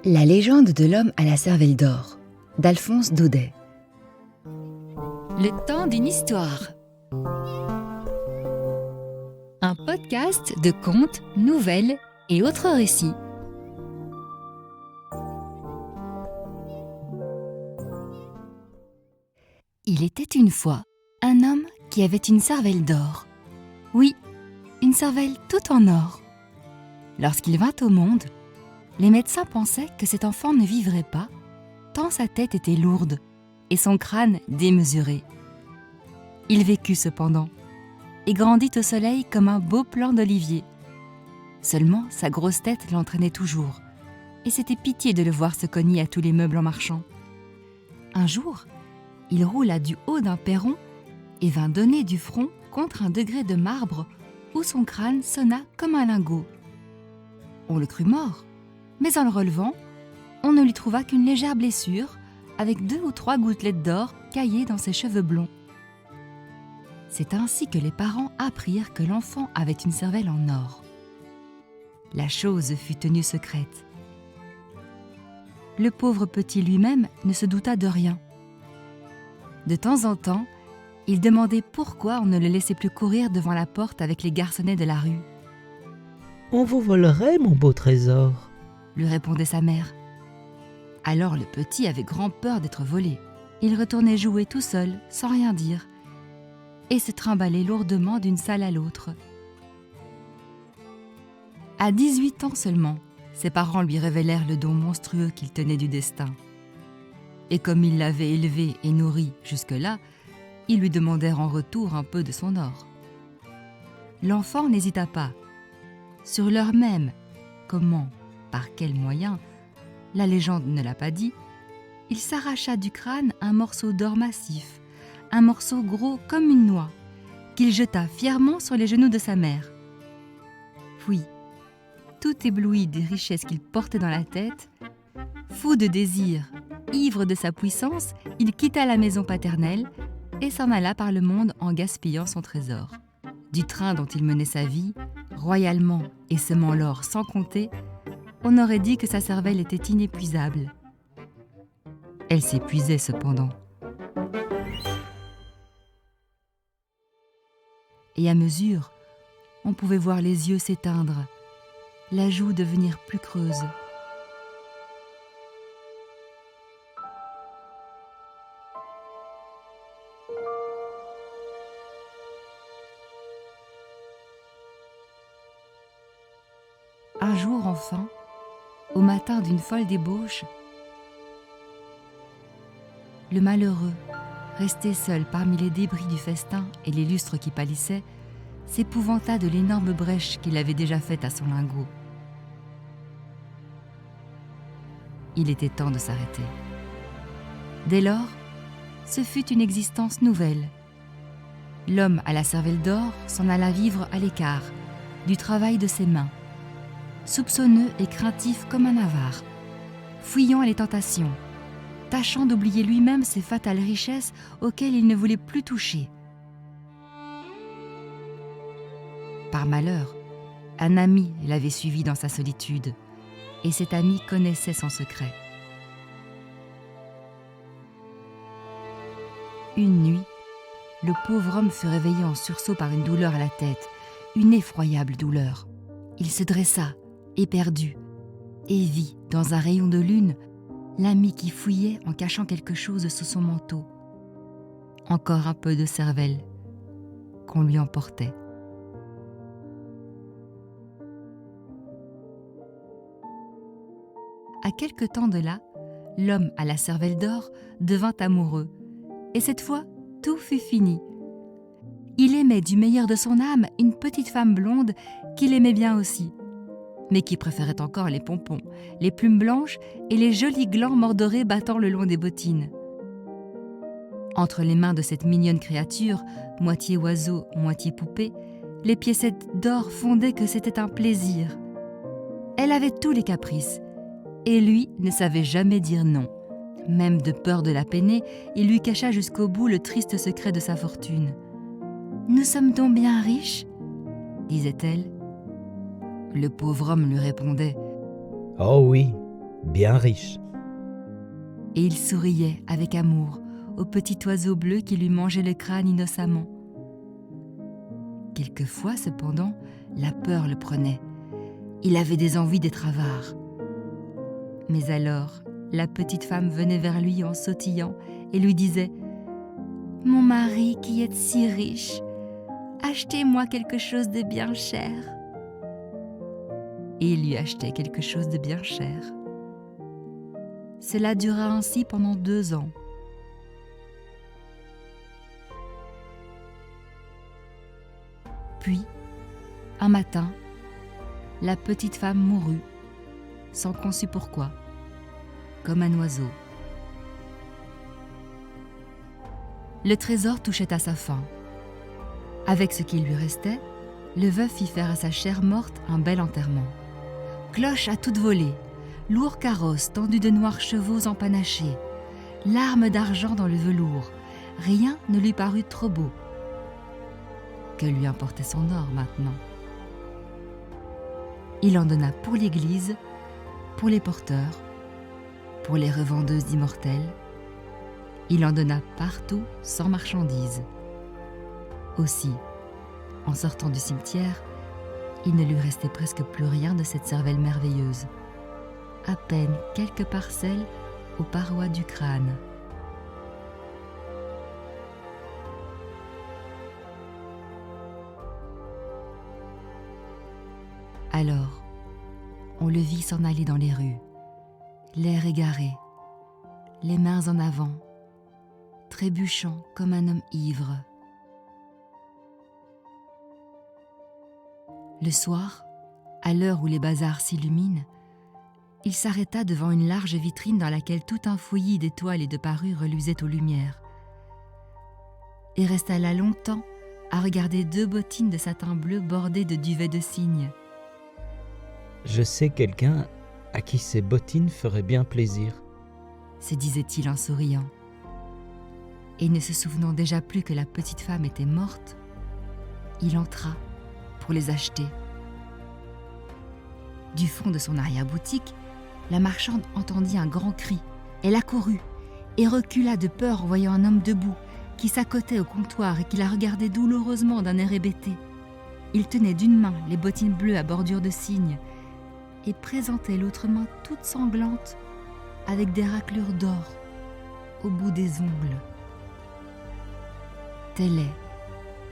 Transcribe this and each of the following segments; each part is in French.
La légende de l'homme à la cervelle d'or, d'Alphonse Daudet. Le temps d'une histoire. Un podcast de contes, nouvelles et autres récits. Il était une fois un homme qui avait une cervelle d'or. Oui, une cervelle toute en or. Lorsqu'il vint au monde, les médecins pensaient que cet enfant ne vivrait pas, tant sa tête était lourde et son crâne démesuré. Il vécut cependant et grandit au soleil comme un beau plant d'olivier. Seulement, sa grosse tête l'entraînait toujours, et c'était pitié de le voir se cogner à tous les meubles en marchant. Un jour, il roula du haut d'un perron et vint donner du front contre un degré de marbre où son crâne sonna comme un lingot. On le crut mort, mais en le relevant, on ne lui trouva qu'une légère blessure avec 2 ou 3 gouttelettes d'or caillées dans ses cheveux blonds. C'est ainsi que les parents apprirent que l'enfant avait une cervelle en or. La chose fut tenue secrète. Le pauvre petit lui-même ne se douta de rien. De temps en temps, il demandait pourquoi on ne le laissait plus courir devant la porte avec les garçonnets de la rue. « On vous volerait, mon beau trésor !» lui répondait sa mère. Alors le petit avait grand peur d'être volé. Il retournait jouer tout seul, sans rien dire, et se trimballait lourdement d'une salle à l'autre. À 18 ans seulement, ses parents lui révélèrent le don monstrueux qu'il tenait du destin. Et comme ils l'avaient élevé et nourri jusque-là, ils lui demandèrent en retour un peu de son or. L'enfant n'hésita pas. Sur l'heure même, comment, par quel moyen, la légende ne l'a pas dit, il s'arracha du crâne un morceau d'or massif, un morceau gros comme une noix, qu'il jeta fièrement sur les genoux de sa mère. Puis, tout ébloui des richesses qu'il portait dans la tête, fou de désir, ivre de sa puissance, il quitta la maison paternelle et s'en alla par le monde en gaspillant son trésor. Du train dont il menait sa vie, royalement et semant l'or sans compter, on aurait dit que sa cervelle était inépuisable. Elle s'épuisait cependant. Et à mesure, on pouvait voir les yeux s'éteindre, la joue devenir plus creuse. Un jour enfin, au matin d'une folle débauche, le malheureux, resté seul parmi les débris du festin et les lustres qui pâlissaient, s'épouvanta de l'énorme brèche qu'il avait déjà faite à son lingot. Il était temps de s'arrêter. Dès lors, ce fut une existence nouvelle. L'homme à la cervelle d'or s'en alla vivre à l'écart du travail de ses mains, soupçonneux et craintif comme un avare, fuyant les tentations, tâchant d'oublier lui-même ces fatales richesses auxquelles il ne voulait plus toucher. Par malheur, un ami l'avait suivi dans sa solitude, et cet ami connaissait son secret. Une nuit, le pauvre homme fut réveillé en sursaut par une douleur à la tête, une effroyable douleur. Il se dressa, éperdu, et vit, dans un rayon de lune, l'ami qui fouillait en cachant quelque chose sous son manteau. Encore un peu de cervelle qu'on lui emportait. À quelque temps de là, l'homme à la cervelle d'or devint amoureux, et cette fois, tout fut fini. Il aimait du meilleur de son âme une petite femme blonde qu'il aimait bien aussi, mais qui préférait encore les pompons, les plumes blanches et les jolis glands mordorés battant le long des bottines. Entre les mains de cette mignonne créature, moitié oiseau, moitié poupée, les piécettes d'or fondaient que c'était un plaisir. Elle avait tous les caprices, et lui ne savait jamais dire non. Même de peur de la peiner, il lui cacha jusqu'au bout le triste secret de sa fortune. « Nous sommes donc bien riches ?» disait-elle. Le pauvre homme lui répondait « Oh oui, bien riche. Et il souriait avec amour au petit oiseau bleu qui lui mangeait le crâne innocemment. Quelquefois, cependant, la peur le prenait. Il avait des envies d'être avare. Mais alors, la petite femme venait vers lui en sautillant et lui disait « Mon mari qui est si riche, achetez-moi quelque chose de bien cher. » Et il lui achetait quelque chose de bien cher. Cela dura ainsi pendant 2 ans. Puis, un matin, la petite femme mourut, sans qu'on sût pourquoi, comme un oiseau. Le trésor touchait à sa fin. Avec ce qui lui restait, le veuf fit faire à sa chère morte un bel enterrement. Cloches à toute volée, lourd carrosse tendu de noirs chevaux empanachés, larmes d'argent dans le velours, rien ne lui parut trop beau. Que lui importait son or maintenant? Il en donna pour l'église, pour les porteurs, pour les revendeuses d'immortels. Il en donna partout sans marchandises. Aussi, en sortant du cimetière, il ne lui restait presque plus rien de cette cervelle merveilleuse. À peine quelques parcelles aux parois du crâne. Alors, on le vit s'en aller dans les rues, l'air égaré, les mains en avant, trébuchant comme un homme ivre. Le soir, à l'heure où les bazars s'illuminent, il s'arrêta devant une large vitrine dans laquelle tout un fouillis d'étoiles et de parures reluisait aux lumières, et resta là longtemps à regarder 2 bottines de satin bleu bordées de duvet de cygne. Je sais quelqu'un à qui ces bottines feraient bien plaisir. Se disait-il en souriant. Et ne se souvenant déjà plus que la petite femme était morte, il entra pour les acheter. Du fond de son arrière-boutique, la marchande entendit un grand cri. Elle accourut et recula de peur en voyant un homme debout qui s'accotait au comptoir et qui la regardait douloureusement d'un air hébété. Il tenait d'une main les bottines bleues à bordure de cygne et présentait l'autre main toute sanglante avec des raclures d'or au bout des ongles. Telle est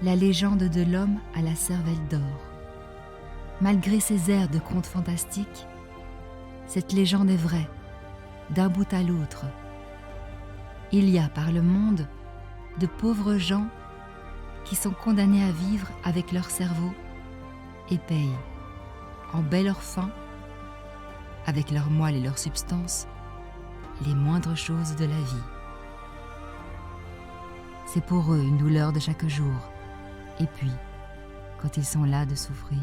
la légende de l'homme à la cervelle d'or. Malgré ses airs de conte fantastique, cette légende est vraie, d'un bout à l'autre. Il y a par le monde de pauvres gens qui sont condamnés à vivre avec leur cerveau et payent, en bel or fin, avec leurs moelle et leurs substances, les moindres choses de la vie. C'est pour eux une douleur de chaque jour. Et puis, quand ils sont là de souffrir,